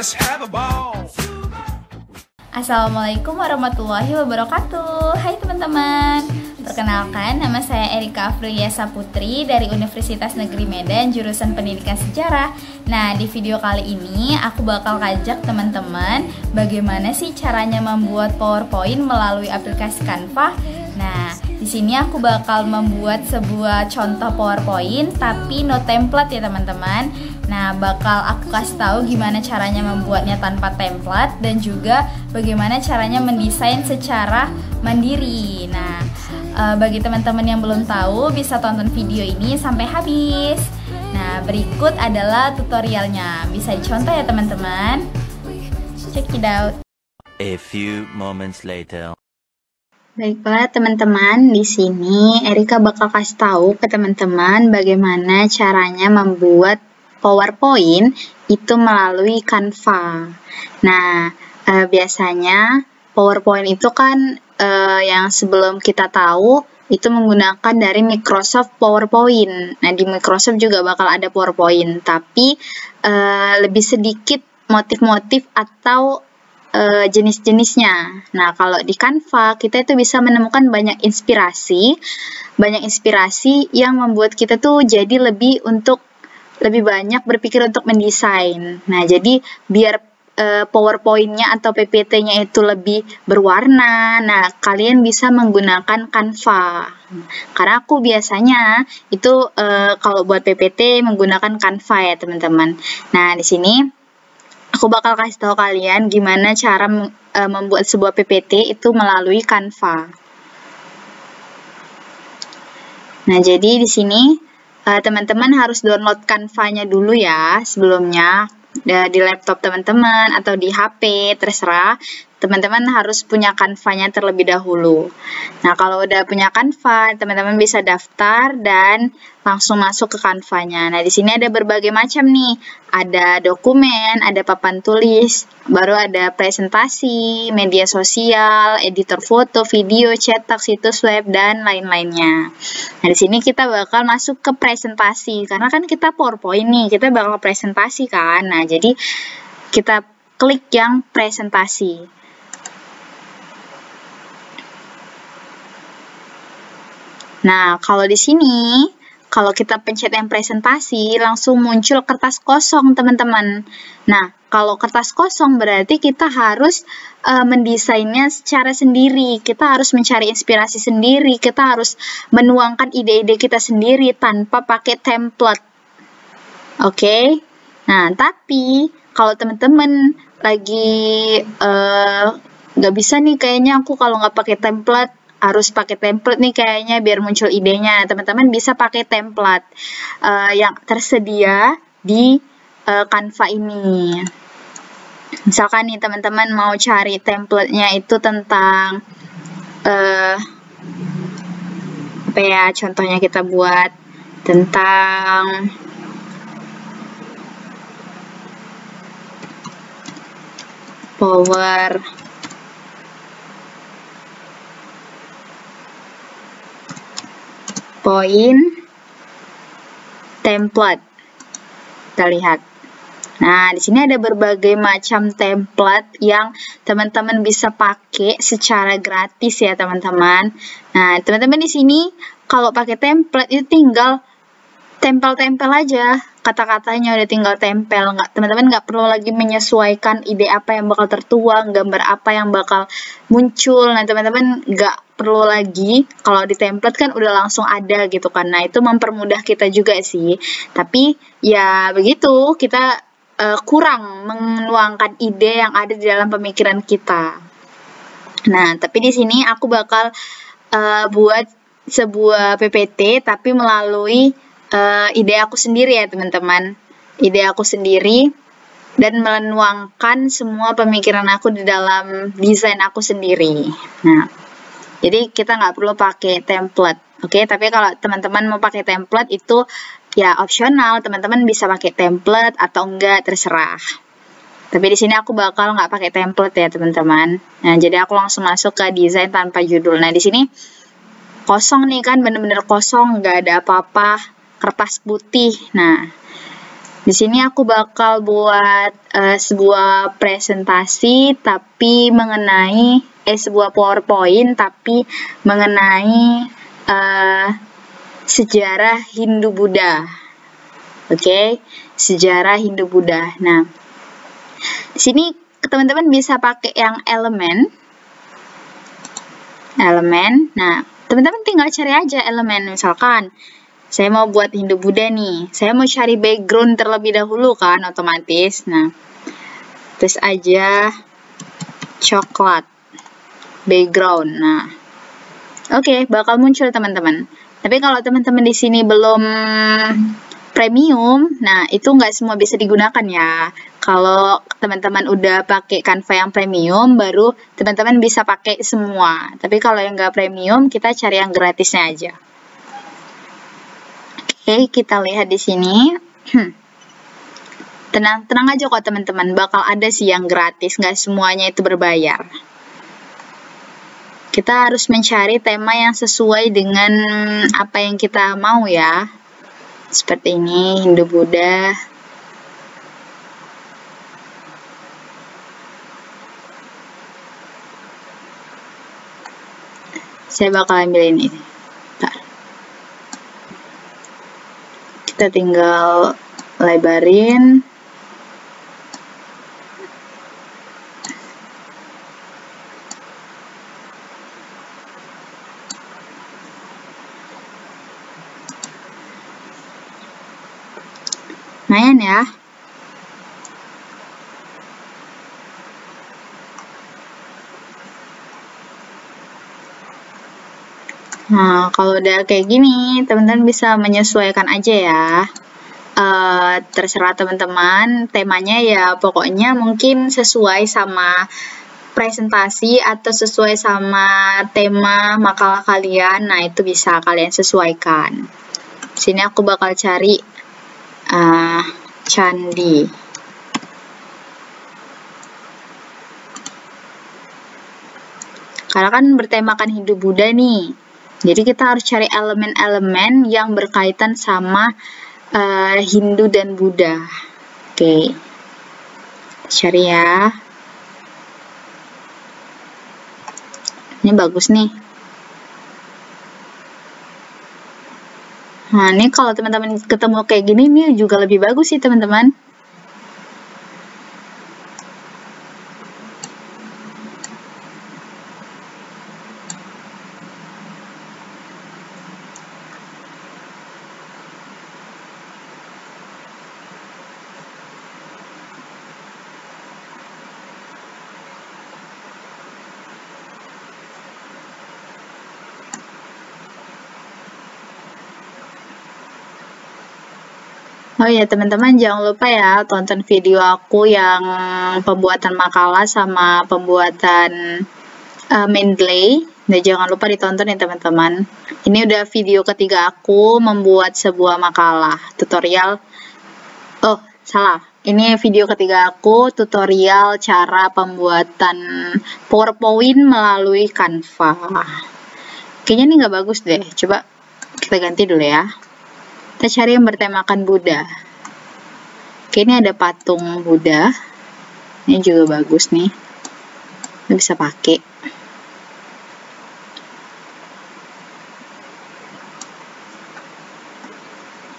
Let's have a ball. Assalamualaikum warahmatullahi wabarakatuh. Hai teman-teman, perkenalkan nama saya Erika Afriliasa Putri dari Universitas Negeri Medan jurusan Pendidikan Sejarah. Nah, di video kali ini aku bakal ngajak teman-teman bagaimana sih caranya membuat PowerPoint melalui aplikasi Canva. Nah, di sini aku bakal membuat sebuah contoh PowerPoint tapi no template ya teman-teman. Nah, bakal aku kasih tahu gimana caranya membuatnya tanpa template dan juga bagaimana caranya mendesain secara mandiri. Nah, bagi teman-teman yang belum tahu bisa tonton video ini sampai habis. Nah, berikut adalah tutorialnya. Bisa dicontoh ya teman-teman. Check it out. A few moments later. Baiklah teman-teman, di sini Erika bakal kasih tahu ke teman-teman bagaimana caranya membuat PowerPoint itu melalui Canva. Nah, biasanya PowerPoint itu kan yang sebelum kita tahu itu menggunakan dari Microsoft PowerPoint. Nah, di Microsoft juga bakal ada PowerPoint, tapi lebih sedikit motif-motif atau jenis-jenisnya. Nah, kalau di Canva kita itu bisa menemukan banyak inspirasi yang membuat kita tuh jadi lebih banyak berpikir untuk mendesain. Nah, jadi biar PowerPoint-nya atau PPT-nya itu lebih berwarna. Nah, kalian bisa menggunakan Canva. Karena aku biasanya itu kalau buat PPT menggunakan Canva ya, teman-teman. Nah, di sini aku bakal kasih tahu kalian gimana cara membuat sebuah PPT itu melalui Canva. Nah, jadi di sini teman-teman harus download Canva-nya dulu ya sebelumnya. Di laptop teman-teman atau di HP, terserah. Teman-teman harus punya Canva-nya terlebih dahulu. Nah, kalau udah punya Canva, teman-teman bisa daftar dan langsung masuk ke Canva-nya. Nah, di sini ada berbagai macam nih. Ada dokumen, ada papan tulis, baru ada presentasi, media sosial, editor foto, video, cetak, situs web, dan lain-lainnya. Nah, di sini kita bakal masuk ke presentasi. Karena kan kita PowerPoint nih, kita bakal presentasi kan. Nah, jadi kita klik yang presentasi. Nah, kalau di sini, kalau kita pencet yang presentasi, langsung muncul kertas kosong, teman-teman. Nah, kalau kertas kosong berarti kita harus mendesainnya secara sendiri. Kita harus mencari inspirasi sendiri. Kita harus menuangkan ide-ide kita sendiri tanpa pakai template. Oke? Nah, tapi kalau teman-teman lagi nggak bisa nih, kayaknya aku kalau nggak pakai template, harus pakai template nih kayaknya biar muncul idenya. Teman-teman bisa pakai template yang tersedia di Canva ini. Misalkan nih teman-teman mau cari template-nya itu tentang apa ya, contohnya kita buat tentang PowerPoint template. Kita lihat. Nah, di sini ada berbagai macam template yang teman-teman bisa pakai secara gratis ya, teman-teman. Nah, teman-teman di sini kalau pakai template itu tinggal tempel-tempel aja. Kata-katanya udah tinggal tempel. Teman-teman nggak perlu lagi menyesuaikan ide apa yang bakal tertuang, gambar apa yang bakal muncul. Nah, teman-teman nggak perlu lagi. Kalau di template kan udah langsung ada gitu kan. Nah, itu mempermudah kita juga sih. Tapi ya begitu, kita kurang menuangkan ide yang ada di dalam pemikiran kita. Nah, tapi di sini aku bakal buat sebuah PPT tapi melalui ide aku sendiri ya teman-teman. Ide aku sendiri dan menuangkan semua pemikiran aku di dalam desain aku sendiri. Nah, jadi kita nggak perlu pakai template. Oke, tapi kalau teman-teman mau pakai template itu ya opsional. Teman-teman bisa pakai template atau enggak, terserah. Tapi di sini aku bakal nggak pakai template ya teman-teman. Nah, jadi aku langsung masuk ke desain tanpa judul. Nah, di sini kosong nih kan, bener-bener kosong, nggak ada apa-apa, kertas putih. Nah, Di sini aku bakal buat sebuah presentasi tapi mengenai sebuah PowerPoint tapi mengenai sejarah Hindu-Buddha. Oke, sejarah Hindu-Buddha. Nah, di sini teman-teman bisa pakai yang elemen. Nah, teman-teman tinggal cari aja elemen. Misalkan saya mau buat Hindu-Buddha nih, saya mau cari background terlebih dahulu kan, otomatis. Nah, terus aja coklat background. Nah, oke, bakal muncul teman-teman. Tapi kalau teman-teman di sini belum premium, nah itu nggak semua bisa digunakan ya. Kalau teman-teman udah pakai Canva yang premium, baru teman-teman bisa pakai semua. Tapi kalau yang nggak premium, kita cari yang gratisnya aja. Oke, kita lihat di sini. Tenang aja kok teman-teman, bakal ada sih yang gratis, nggak semuanya itu berbayar. Kita harus mencari tema yang sesuai dengan apa yang kita mau ya. Seperti ini, Hindu-Buddha. Saya bakal ambil ini. Kita tinggal lebarin. Lumayan ya. Nah, kalau udah kayak gini, teman-teman bisa menyesuaikan aja ya. Terserah teman-teman, temanya ya pokoknya mungkin sesuai sama presentasi atau sesuai sama tema makalah kalian. Nah, itu bisa kalian sesuaikan. Sini aku bakal cari candi. Karena kan bertemakan Hindu-Buddha nih. Jadi kita harus cari elemen-elemen yang berkaitan sama Hindu dan Buddha. Oke. Cari ya. Ini bagus nih. Nah, ini kalau teman-teman ketemu kayak gini, ini juga lebih bagus sih teman-teman. Oh ya teman-teman, jangan lupa ya tonton video aku yang pembuatan makalah sama pembuatan Mendeley. Dan jangan lupa ditonton ya teman-teman. Ini udah video ketiga aku membuat sebuah makalah tutorial. Oh salah, ini video ketiga aku tutorial cara pembuatan PowerPoint melalui Canva. Kayaknya ini nggak bagus deh. Coba kita ganti dulu ya. Kita cari yang bertemakan Buddha. Oke, ini ada patung Buddha. Ini juga bagus nih. Ini bisa pakai.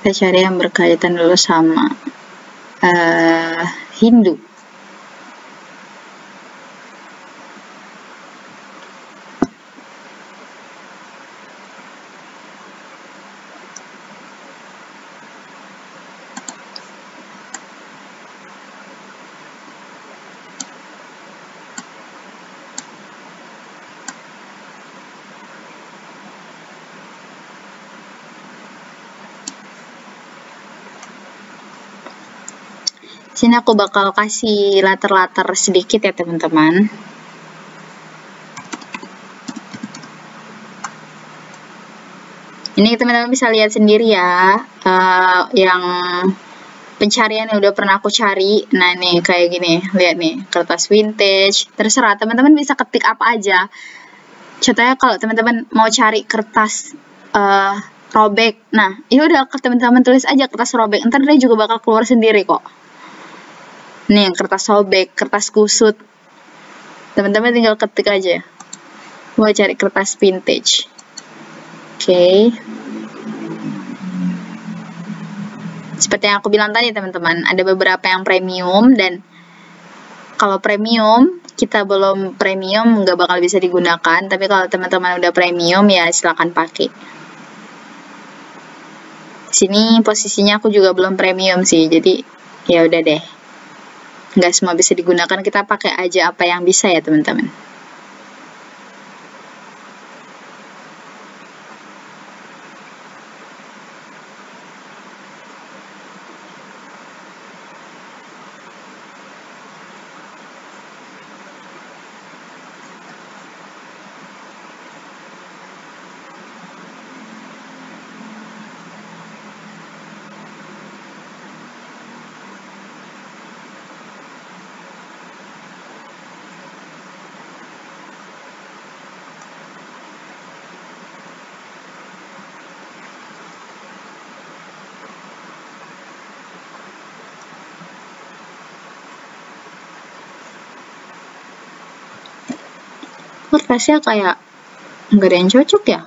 Kita cari yang berkaitan dulu sama Hindu. Sini aku bakal kasih latar-latar sedikit ya teman-teman. Ini teman-teman bisa lihat sendiri ya, yang pencarian yang udah pernah aku cari. Nah nih kayak gini, lihat nih, kertas vintage. Terserah teman-teman bisa ketik apa aja. Contohnya kalau teman-teman mau cari kertas robek. Nah, ini udah teman-teman tulis aja kertas robek, ntar dia juga bakal keluar sendiri kok. Nih, kertas sobek, kertas kusut. Teman-teman tinggal ketik aja. Gua cari kertas vintage. Oke. Seperti yang aku bilang tadi teman-teman, ada beberapa yang premium, dan kalau premium, kita belum premium nggak bakal bisa digunakan, tapi kalau teman-teman udah premium ya silakan pakai. Sini posisinya aku juga belum premium sih, jadi ya udah deh. Nggak semua bisa digunakan, kita pakai aja apa yang bisa ya teman-teman. Kertasnya kayak nggak ada yang cocok ya.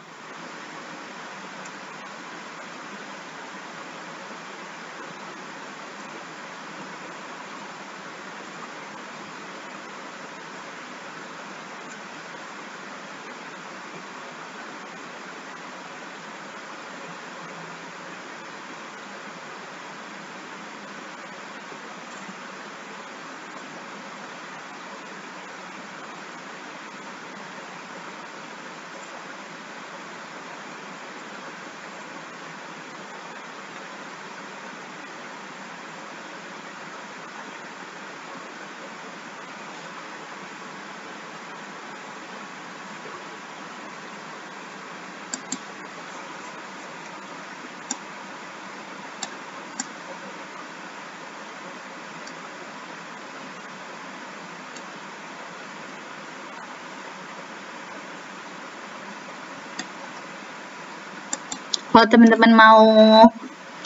Kalau teman-teman mau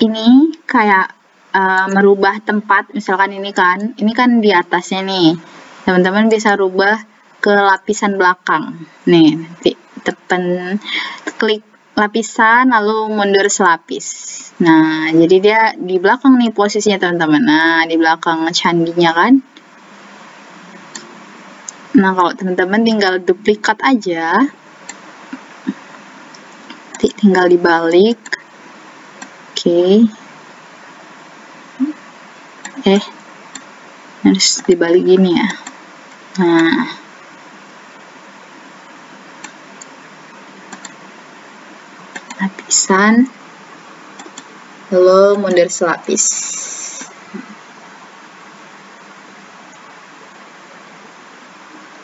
ini kayak merubah tempat, misalkan ini kan di atasnya nih, teman-teman bisa rubah ke lapisan belakang. Nih, nanti tekan klik lapisan lalu mundur selapis. Nah, jadi dia di belakang nih posisinya teman-teman. Nah, di belakang candinya kan. Nah, kalau teman-teman tinggal duplikat aja, tinggal dibalik. Oke. Harus dibalik gini ya. Nah, lapisan lalu mundur selapis.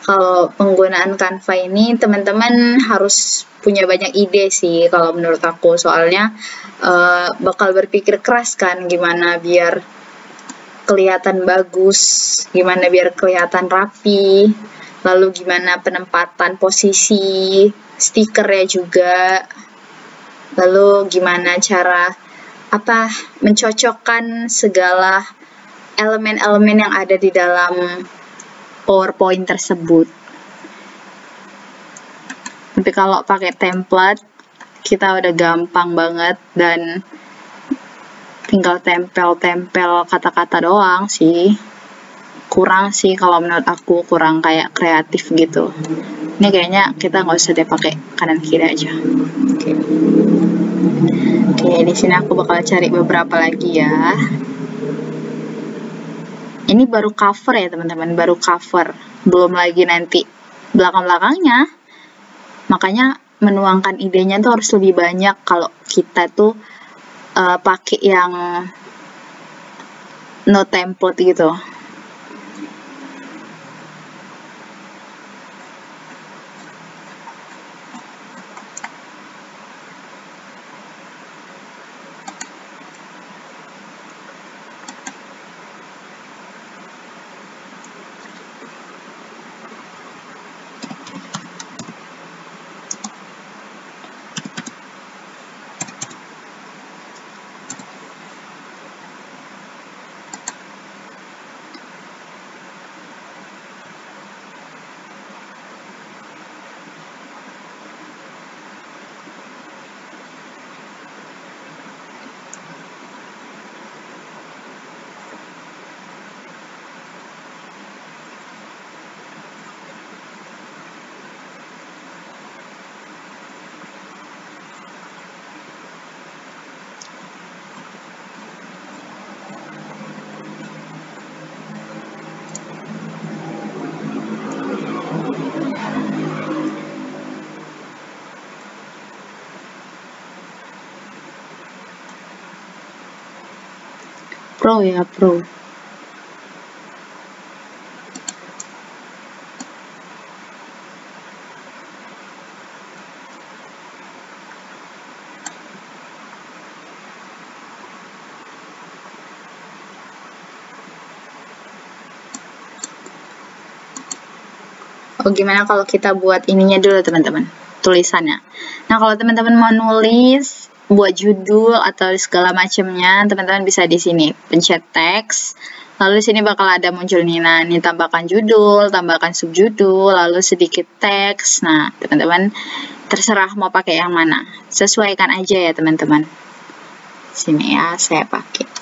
Kalau penggunaan Canva ini teman-teman harus punya banyak ide sih kalau menurut aku, soalnya bakal berpikir keras kan gimana biar kelihatan bagus, gimana biar kelihatan rapi, lalu gimana penempatan posisi stikernya juga, lalu gimana cara mencocokkan segala elemen-elemen yang ada di dalam PowerPoint tersebut. Tapi kalau pakai template kita udah gampang banget dan tinggal tempel-tempel kata-kata doang sih. Kurang sih kalau menurut aku, kurang kayak kreatif gitu. Ini kayaknya kita nggak usah deh pakai kanan kiri aja. Oke, di sini aku bakal cari beberapa lagi ya. Ini baru cover ya teman-teman, baru cover, belum lagi nanti belakang-belakangnya. Makanya menuangkan idenya tuh harus lebih banyak kalau kita tuh pakai yang no template gitu. Pro ya, Pro. Oh, gimana kalau kita buat ininya dulu, teman-teman, tulisannya. Nah, kalau teman-teman mau nulis, buat judul atau segala macamnya, teman-teman bisa di sini pencet teks. Lalu di sini bakal ada muncul nih, nah ini tambahkan judul, tambahkan subjudul, lalu sedikit teks. Nah, teman-teman terserah mau pakai yang mana. Sesuaikan aja ya, teman-teman. Sini ya, saya pakai.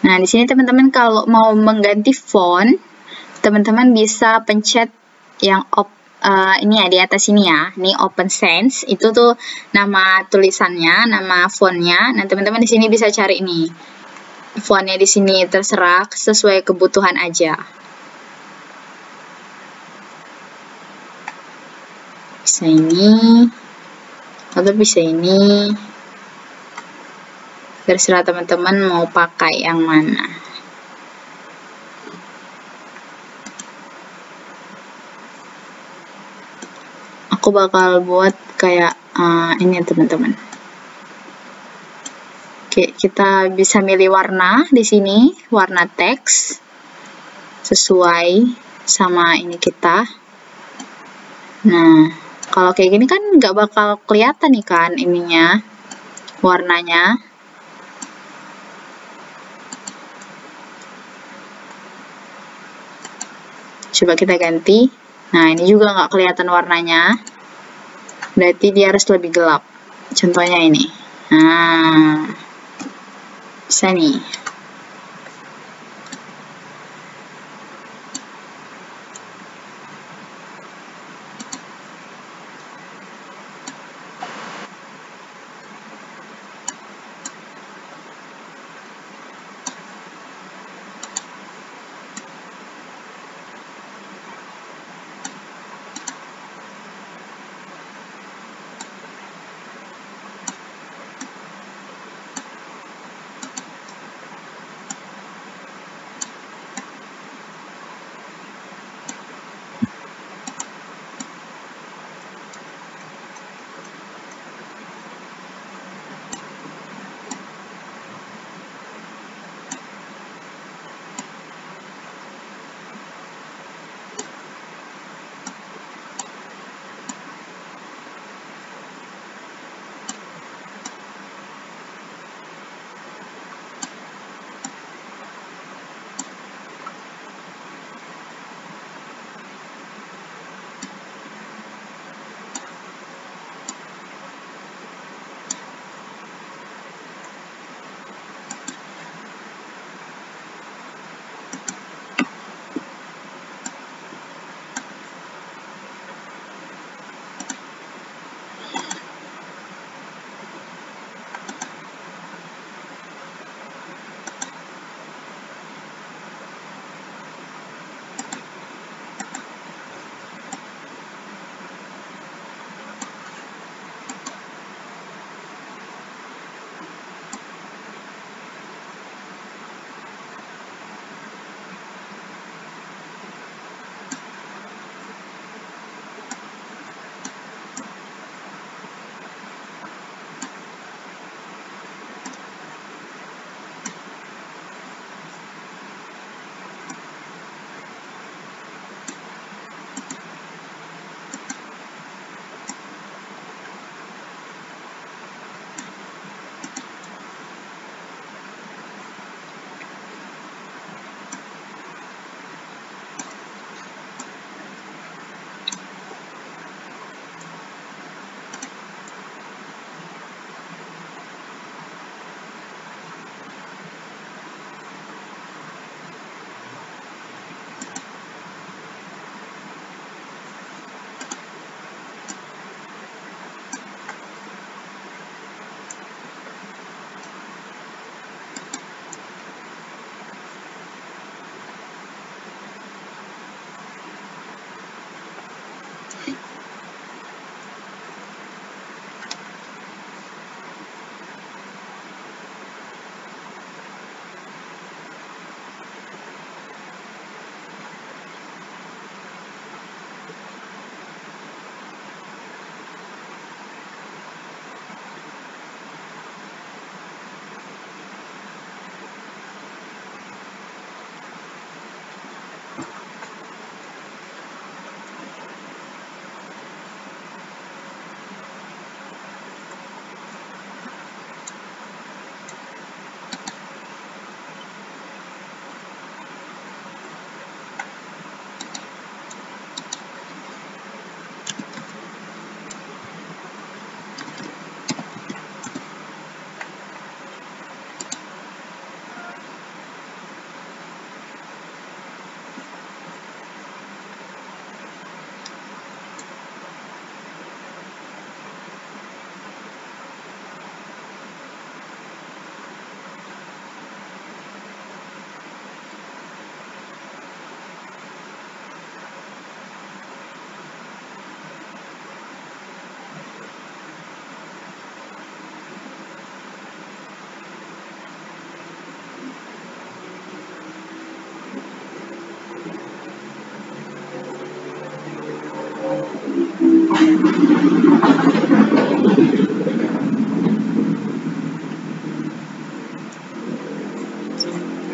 Nah, di sini teman-teman kalau mau mengganti font, teman-teman bisa pencet yang ini ya, di atas ini ya. Ini Open Sans, itu tuh nama tulisannya, nama fontnya. Nah, teman-teman di sini bisa cari nih. Fontnya di sini terserah, sesuai kebutuhan aja. Bisa ini, atau bisa ini. Terserah teman-teman mau pakai yang mana. Aku bakal buat kayak ini teman-teman. Oke, kita bisa milih warna di sini, warna teks sesuai sama ini kita. Nah, kalau kayak gini kan nggak bakal kelihatan nih kan ininya, warnanya. Coba kita ganti. Nah, ini juga nggak kelihatan warnanya. Berarti dia harus lebih gelap. Contohnya ini. Nah, bisa nih.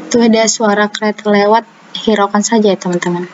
Itu ada suara kereta lewat, hiraukan saja ya teman-teman.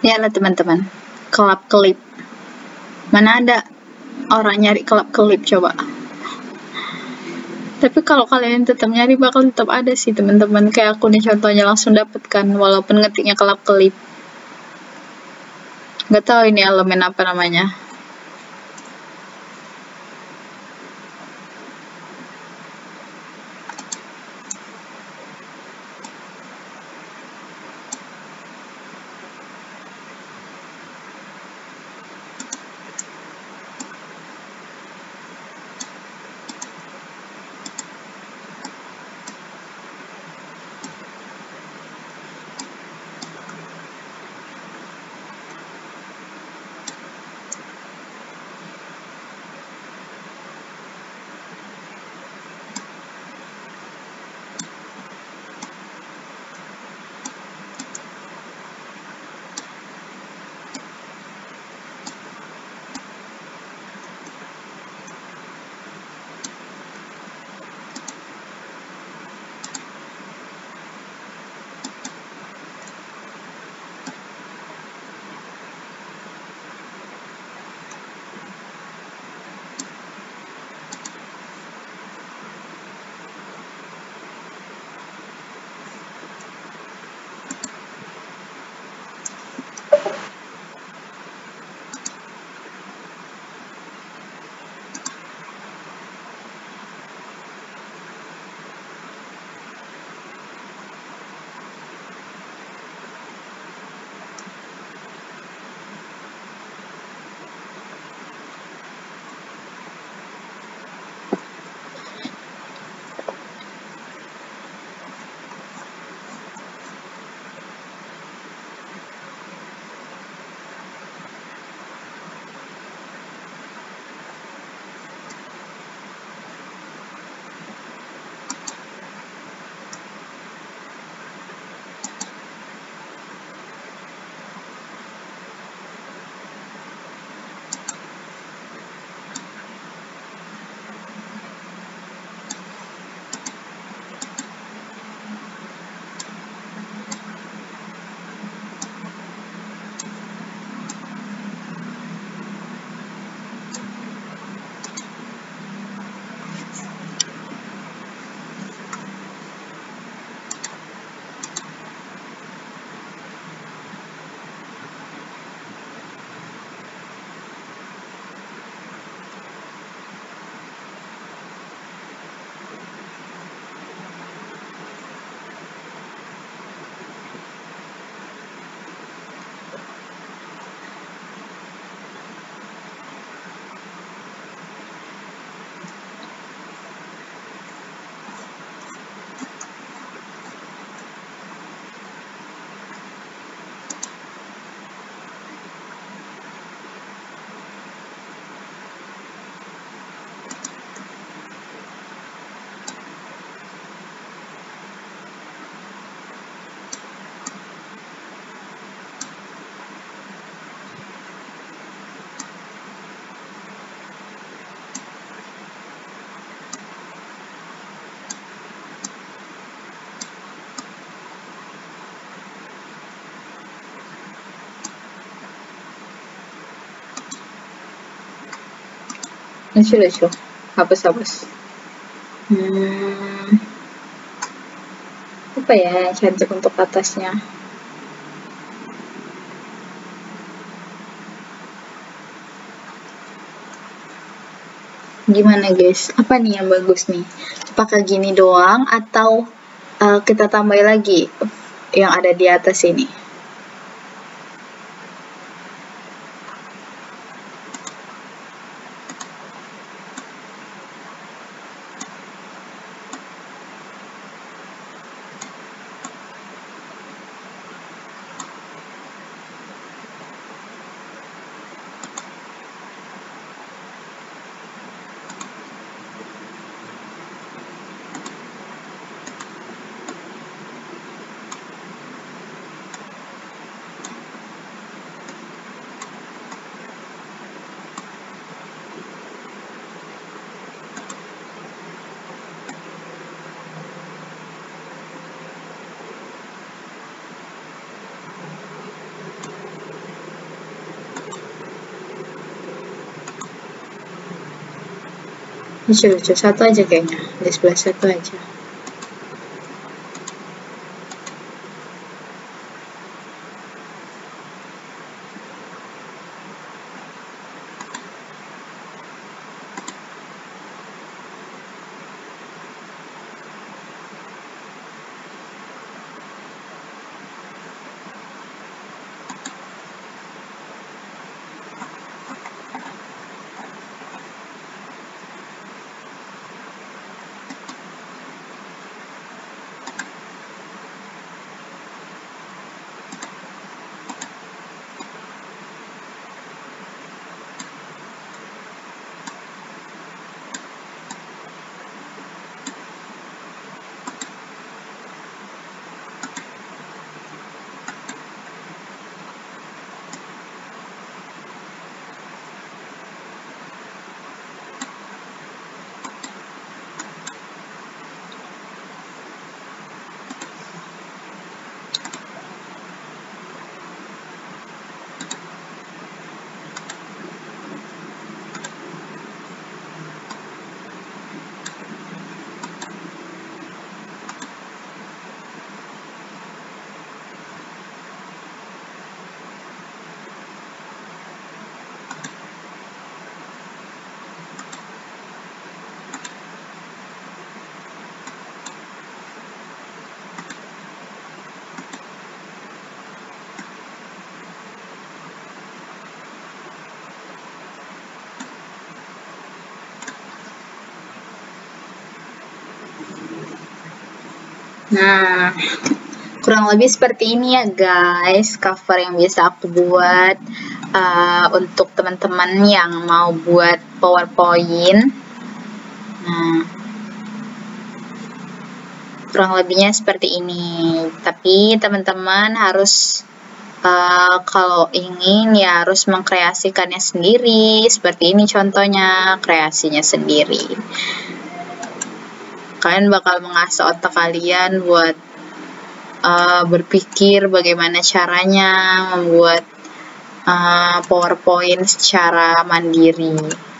Lihatlah teman-teman, kelap kelip. Mana ada orang nyari kelap kelip coba. Tapi kalau kalian tetap nyari bakal tetap ada sih teman-teman. Kayak aku nih contohnya langsung dapatkan walaupun ngetiknya kelap kelip. Gak tahu ini elemen apa namanya. Lucu-lucu. Hapus-hapus. Apa ya yang cantik untuk atasnya? Gimana guys? Apa nih yang bagus nih? Apakah gini doang atau kita tambah lagi yang ada di atas ini? Lucu-lucu, satu aja kayaknya, di sebelah satu aja. Nah, kurang lebih seperti ini ya guys, cover yang bisa aku buat untuk teman-teman yang mau buat PowerPoint. Nah, kurang lebihnya seperti ini. Tapi teman-teman harus kalau ingin ya harus mengkreasikannya sendiri. Seperti ini contohnya, kreasinya sendiri. Kalian bakal mengasah otak kalian buat berpikir bagaimana caranya membuat PowerPoint secara mandiri.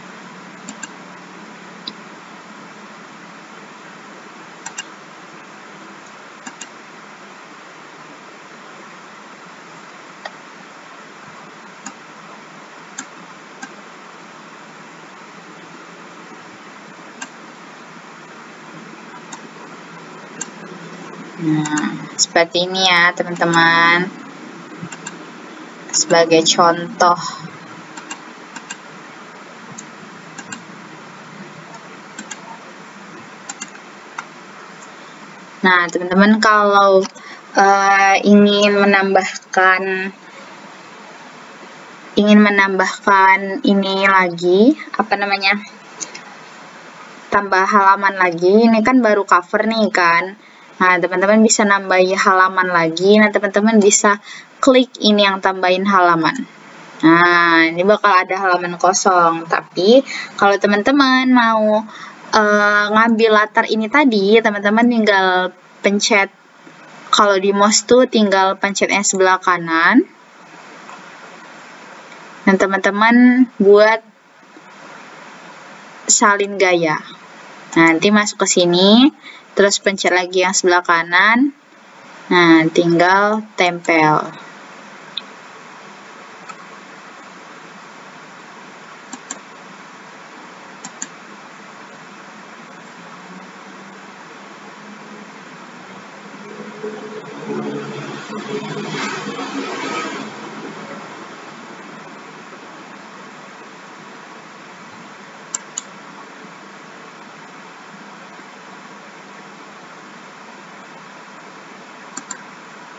Nah, seperti ini ya teman-teman, sebagai contoh. Nah, teman-teman kalau ingin menambahkan ini lagi, apa namanya, tambah halaman lagi. Ini kan baru cover nih kan. Nah, teman-teman bisa nambahin halaman lagi. Nah, teman-teman bisa klik ini yang tambahin halaman. Nah, ini bakal ada halaman kosong. Tapi, kalau teman-teman mau ngambil latar ini tadi, teman-teman tinggal pencet, kalau di mouse tuh tinggal pencetnya sebelah kanan. Dan teman-teman buat salin gaya. Nanti masuk ke sini, terus pencet lagi yang sebelah kanan. Nah, tinggal tempel.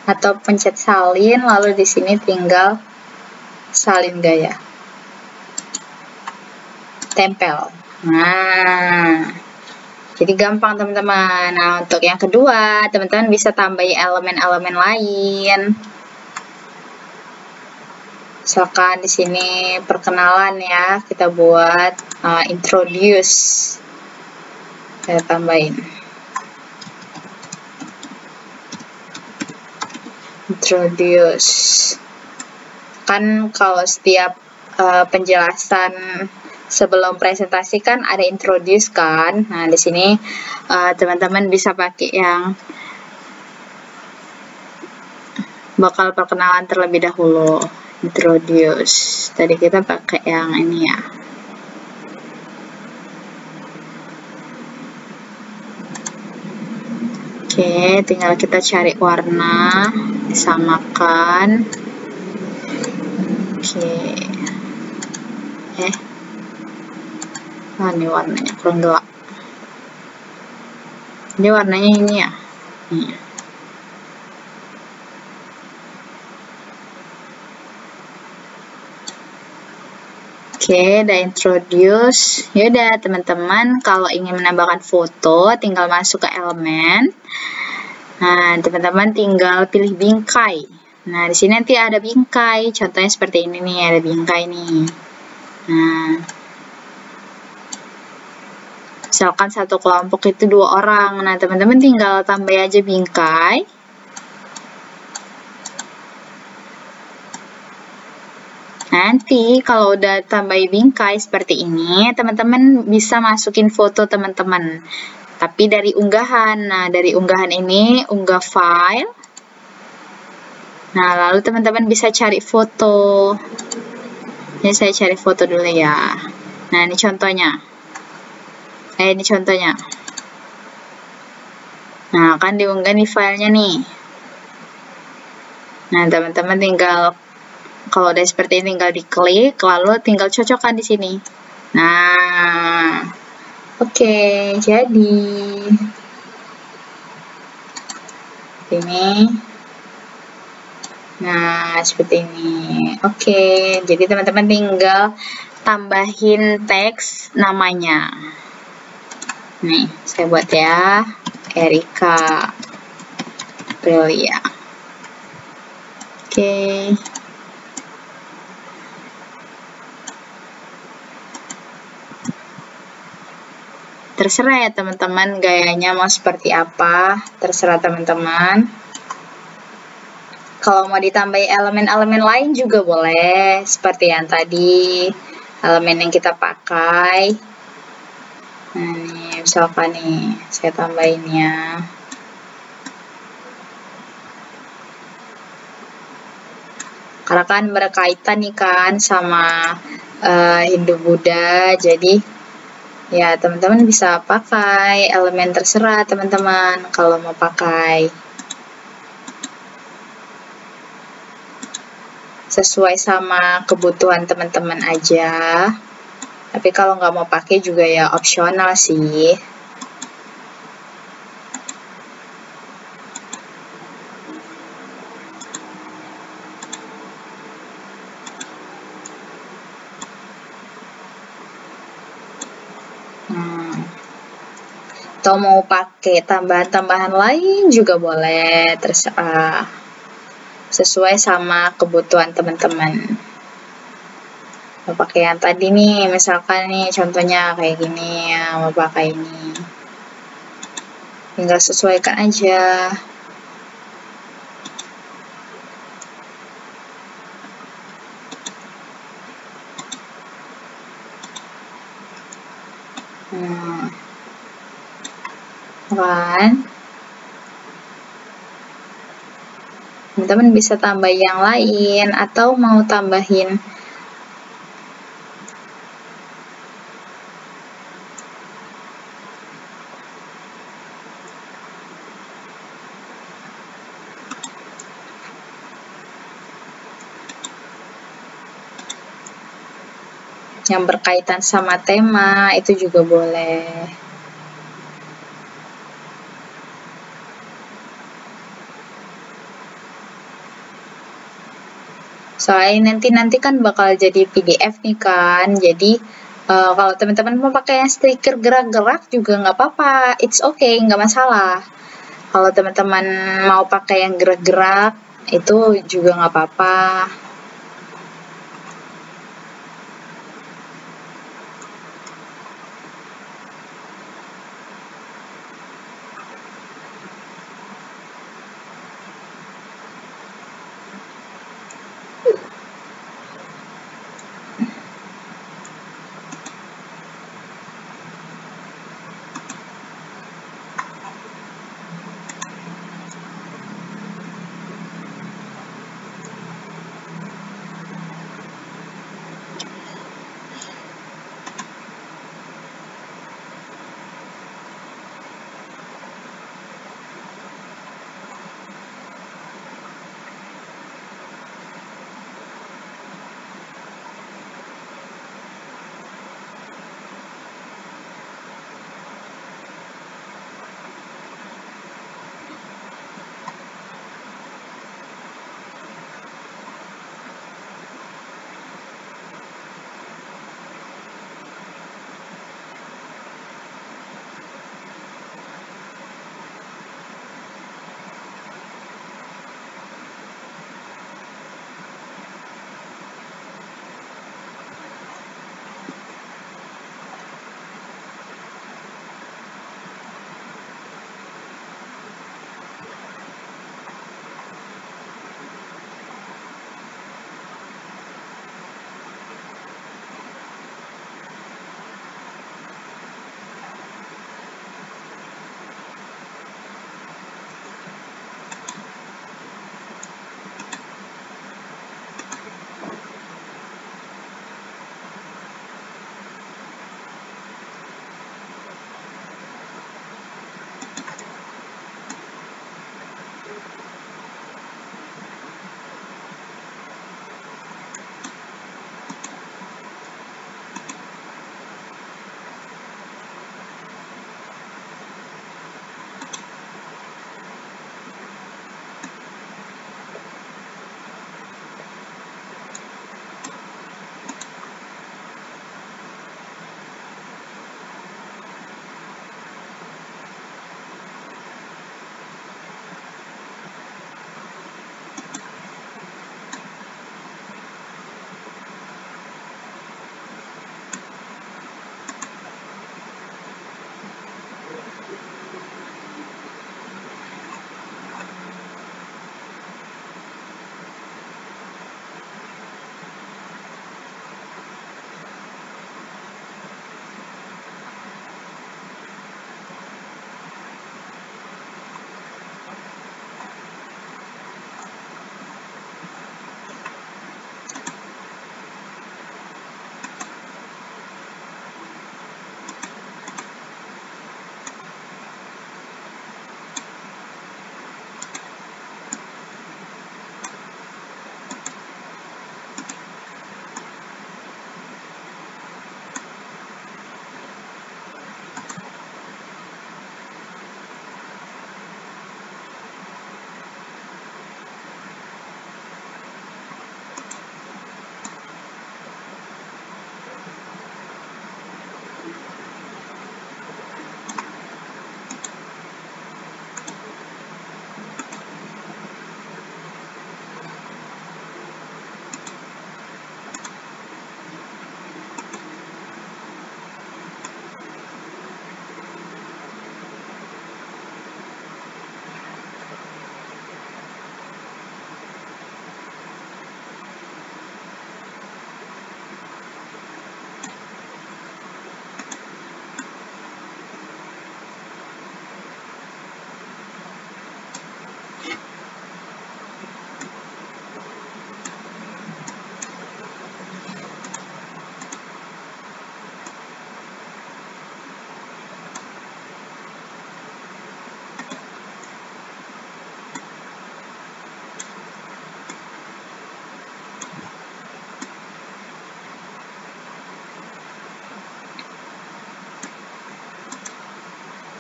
Atau pencet salin, lalu di sini tinggal salin gaya, tempel. Nah, jadi gampang teman-teman. Nah, untuk yang kedua, teman-teman bisa tambahin elemen-elemen lain. Misalkan di sini perkenalan ya, kita buat introduce. Saya tambahin. Introduce. Kan kalau setiap penjelasan sebelum presentasi kan ada introduce kan. Nah, di sini teman-teman bisa pakai yang bakal perkenalan terlebih dahulu, introduce. Tadi kita pakai yang ini ya. Oke, tinggal kita cari warna, disamakan. Oke. Ini warnanya kurang gelap. Ini warnanya ini ya. Nih. Oke, udah introduce. Yaudah teman-teman, kalau ingin menambahkan foto, tinggal masuk ke elemen. Nah, teman-teman tinggal pilih bingkai. Nah, di sini nanti ada bingkai. Contohnya seperti ini nih, ada bingkai nih. Nah, misalkan satu kelompok itu 2 orang. Nah, teman-teman tinggal tambah aja bingkai. Nanti kalau udah tambah bingkai seperti ini, teman-teman bisa masukin foto teman-teman. Tapi dari unggahan. Nah, dari unggahan ini, unggah file. Nah, lalu teman-teman bisa cari foto. Ini saya cari foto dulu ya. Nah, ini contohnya. Ini contohnya. Nah, kan diunggah nih filenya nih. Nah, teman-teman tinggal, kalau udah seperti ini tinggal diklik, lalu tinggal cocokkan di sini. Nah, oke, jadi ini. Nah, seperti ini. Oke, jadi teman-teman tinggal tambahin teks namanya. Nih, saya buat ya, Erika Aprilia. Oke. Terserah ya teman-teman, gayanya mau seperti apa, terserah teman-teman. Kalau mau ditambahi elemen-elemen lain juga boleh, seperti yang tadi, elemen yang kita pakai. Nah, ini misalkan nih, saya tambahin ya. Karena kan berkaitan nih kan sama Hindu Buddha, jadi ya teman-teman bisa pakai elemen terserah teman-teman kalau mau pakai. Sesuai sama kebutuhan teman-teman aja. Tapi kalau nggak mau pakai juga ya opsional sih. Atau mau pakai tambahan-tambahan lain juga boleh, terserah. Sesuai sama kebutuhan teman-teman. Mau pakai yang tadi nih, misalkan nih contohnya kayak gini ya, mau pakai ini. Tinggal sesuaikan aja. Kan? Teman-teman bisa tambah yang lain atau mau tambahin yang berkaitan sama tema, itu juga boleh. Soalnya nanti kan bakal jadi PDF nih kan, jadi kalau teman-teman mau pakai yang stiker gerak-gerak juga nggak apa-apa, it's okay, nggak masalah. Kalau teman-teman mau pakai yang gerak-gerak, itu juga nggak apa-apa.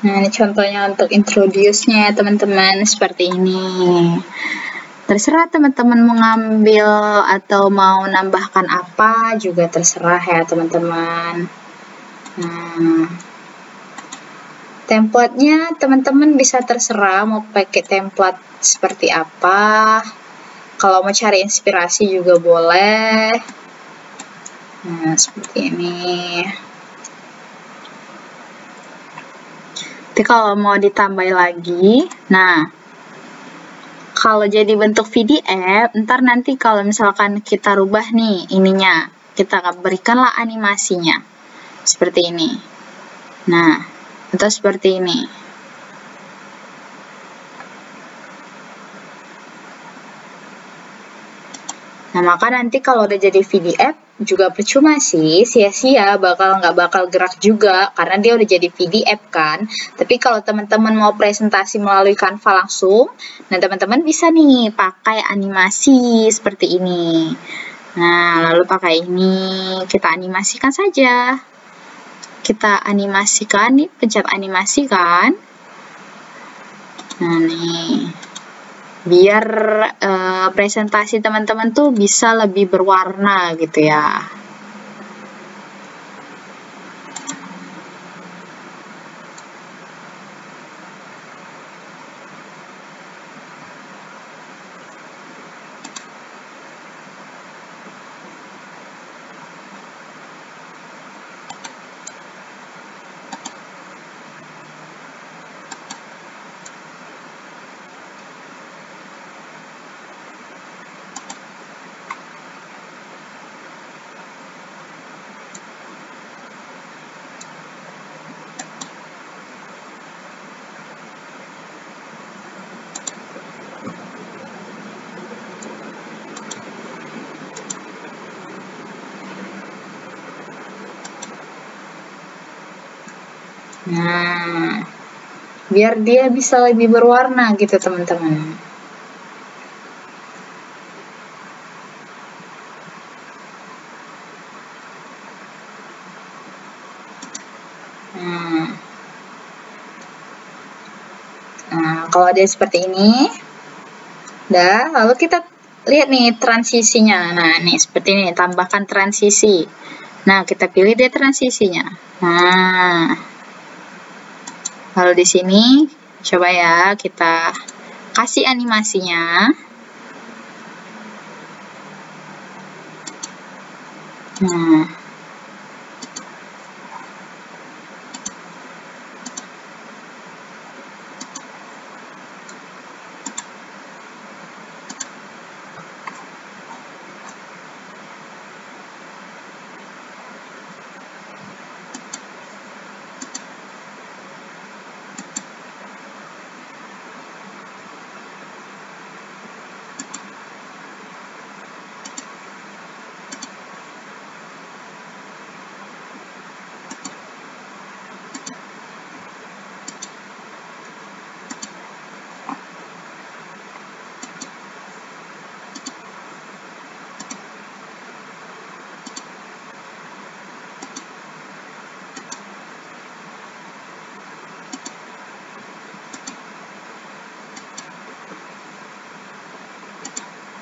Nah, ini contohnya untuk introduce-nya teman-teman, seperti ini. Terserah teman-teman mau ngambil atau mau nambahkan apa juga terserah ya teman-teman. Nah, template-nya teman-teman bisa terserah mau pakai template seperti apa. Kalau mau cari inspirasi juga boleh. Nah, seperti ini. Tapi kalau mau ditambah lagi, nah, kalau jadi bentuk PDF, ntar nanti kalau misalkan kita rubah nih ininya, kita berikanlah animasinya. Seperti ini. Nah, atau seperti ini. Nah, maka nanti kalau udah jadi PDF, juga percuma sih, sia-sia, nggak bakal gerak juga, karena dia udah jadi PDF kan. Tapi kalau teman-teman mau presentasi melalui Canva langsung, nah teman-teman bisa nih pakai animasi seperti ini. Nah, lalu pakai ini, kita animasikan saja. Kita animasikan, nih pencet animasi kan. Nah, nih. Biar presentasi teman-teman tuh bisa lebih berwarna gitu ya. Nah, biar dia bisa lebih berwarna gitu teman-teman. Nah, kalau dia seperti ini, lalu kita lihat nih transisinya. Nah, nih seperti ini, tambahkan transisi. Nah, kita pilih dia transisinya. Nah, lalu di sini coba ya kita kasih animasinya. Nah,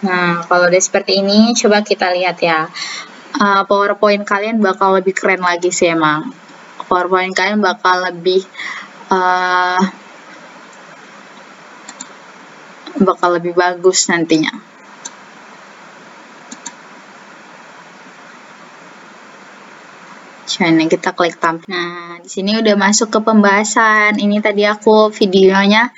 Nah, kalau udah seperti ini, coba kita lihat ya. PowerPoint kalian bakal lebih keren lagi sih emang. PowerPoint kalian bakal lebih bagus nantinya. Coba kita klik tampil. Nah, di sini udah masuk ke pembahasan. Ini tadi aku videonya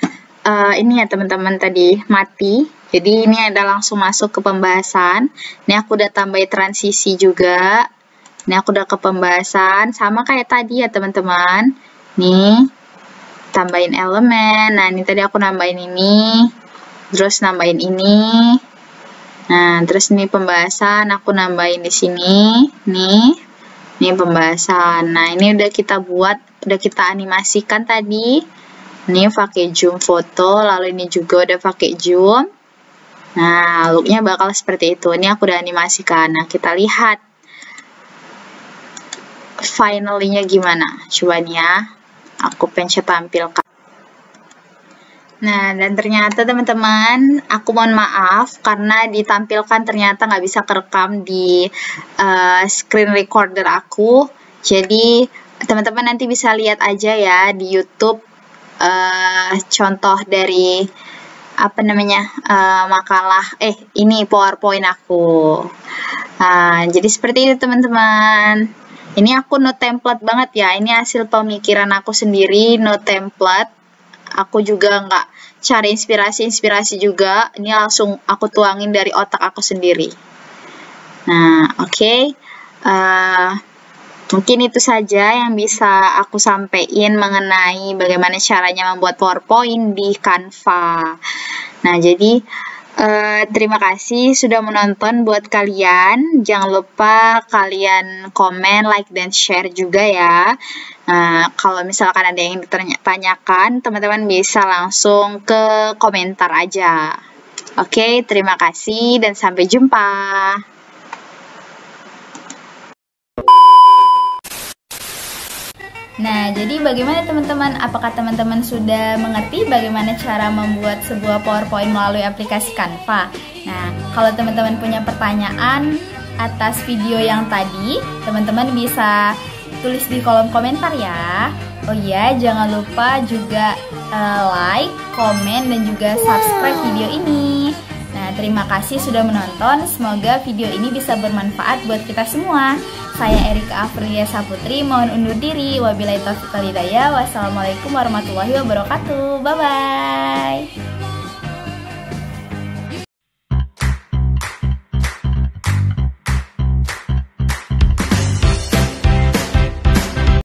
ini ya teman-teman tadi mati. Jadi ini ada langsung masuk ke pembahasan. Ini aku udah tambahin transisi juga. Ini aku udah ke pembahasan. Sama kayak tadi ya teman-teman. Nih, tambahin elemen. Nah, ini tadi aku nambahin ini. Terus nambahin ini. Nah, terus ini pembahasan. Aku nambahin di sini. Nih, ini pembahasan. Nah, ini udah kita buat. Udah kita animasikan tadi. Ini pakai zoom foto. Lalu ini juga udah pakai zoom. Nah, looknya bakal seperti itu. Ini aku udah animasikan. Nah, kita lihat finally-nya gimana. Coba nih ya. aku pengen tampilkan. Nah, dan ternyata teman-teman, aku mohon maaf karena ditampilkan ternyata nggak bisa kerekam di screen recorder aku. Jadi, teman-teman nanti bisa lihat aja ya di YouTube contoh dari makalah ini PowerPoint aku. Nah, jadi seperti itu teman-teman. Ini aku no template banget ya. Ini hasil pemikiran aku sendiri, no template. Aku juga nggak cari inspirasi juga. Ini langsung aku tuangin dari otak aku sendiri. Nah, oke. Mungkin itu saja yang bisa aku sampaikan mengenai bagaimana caranya membuat PowerPoint di Canva. Nah, jadi terima kasih sudah menonton buat kalian. Jangan lupa kalian komen, like, dan share juga ya. Kalau misalkan ada yang ditanyakan, teman-teman bisa langsung ke komentar aja. Oke, terima kasih dan sampai jumpa. Nah, jadi bagaimana teman-teman? Apakah teman-teman sudah mengerti bagaimana cara membuat sebuah PowerPoint melalui aplikasi Canva? Nah, kalau teman-teman punya pertanyaan atas video yang tadi, teman-teman bisa tulis di kolom komentar ya. Oh iya, jangan lupa juga like, komen, dan juga subscribe video ini. Nah, terima kasih sudah menonton. Semoga video ini bisa bermanfaat buat kita semua. Saya Erika Afrilia Saputri, mohon undur diri. Wabillahi taufiq wal hidayah. Wassalamualaikum warahmatullahi wabarakatuh. Bye-bye.